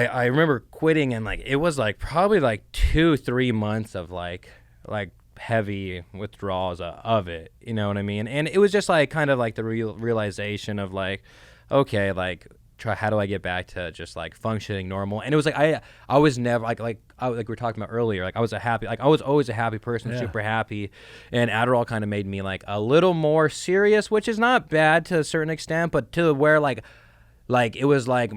I remember quitting, and like it was like probably like 2-3 months of like heavy withdrawals of it, you know what I mean? And it was just like kind of like the realization of like, okay, like how do I get back to just like functioning normal? And it was like I was never like we were talking about earlier, like I was always a happy person, super happy, and Adderall kind of made me like a little more serious, which is not bad to a certain extent, but to where like it was like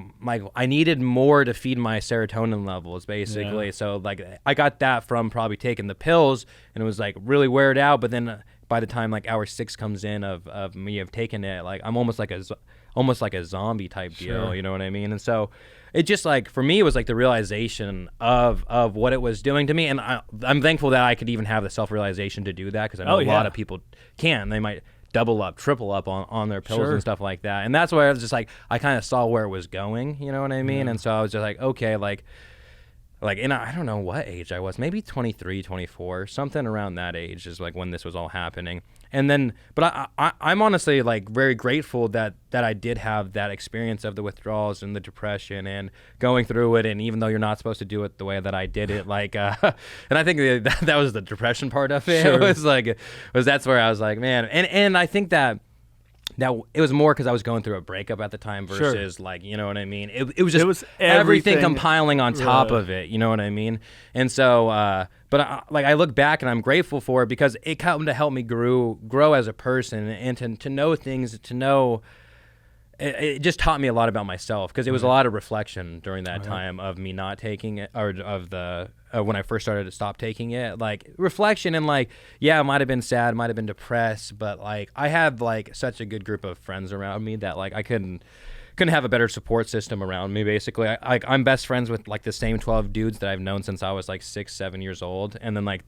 I needed more to feed my serotonin levels, basically. Yeah. So like I got that from probably taking the pills, and it was like really wear it out. But then by the time like hour 6 comes in of me have taken it, like I'm almost like a zombie type deal, you know what I mean? And so it just like for me it was like the realization of what it was doing to me, and I'm thankful that I could even have the self-realization to do that, because I know a lot of people can. They might double up, triple up on their pills and stuff like that. And that's why I was just like, I kind of saw where it was going, you know what I mean? And so I was just like, okay, like, and I don't know what age I was, maybe 23, 24, something around that age is like when this was all happening. And then, but I'm honestly like very grateful that I did have that experience of the withdrawals and the depression and going through it. And even though you're not supposed to do it the way that I did it, like, and I think that was the depression part of it. It was like, that's where I was like, man. And I think that it was more because I was going through a breakup at the time versus like, you know what I mean? It was just everything compiling on top of it, you know what I mean? And so, but I look back and I'm grateful for it, because it come to help me grow as a person, and to know things, to know, it just taught me a lot about myself, because it was a lot of reflection during that time of me not taking it, or of the when I first started to stop taking it, like reflection and like, yeah, I might have been sad, might have been depressed, but like I had like such a good group of friends around me that like I couldn't have a better support system around me, basically. I'm best friends with like the same 12 dudes that I've known since I was like 6-7 years old, and then like,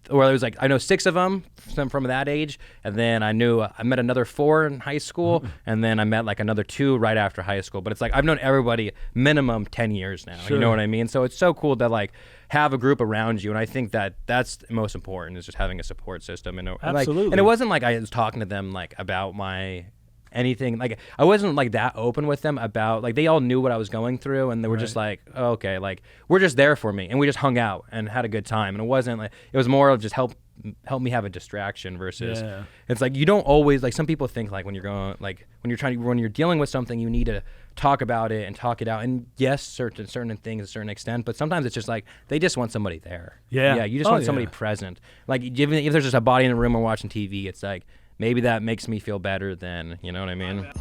or it was like I know 6 of them from that age, and then I met another 4 in high school, and then I met like another 2 right after high school. But it's like I've known everybody minimum 10 years now. You know what I mean? So it's so cool to like have a group around you, and I think that that's most important, is just having a support system. And absolutely. And it wasn't like I was talking to them like about my anything, like I wasn't like that open with them about, like they all knew what I was going through, and they were just like, oh, okay, like we're just there for me, and we just hung out and had a good time. And it wasn't like, it was more of just help me have a distraction versus it's like you don't always, like some people think like when you're dealing with something, you need to talk about it and talk it out, and yes, certain things to a certain extent, but sometimes it's just like they just want somebody there. You just want somebody present. Like even if there's just a body in a room or watching TV, it's like maybe that makes me feel better than, you know what I mean?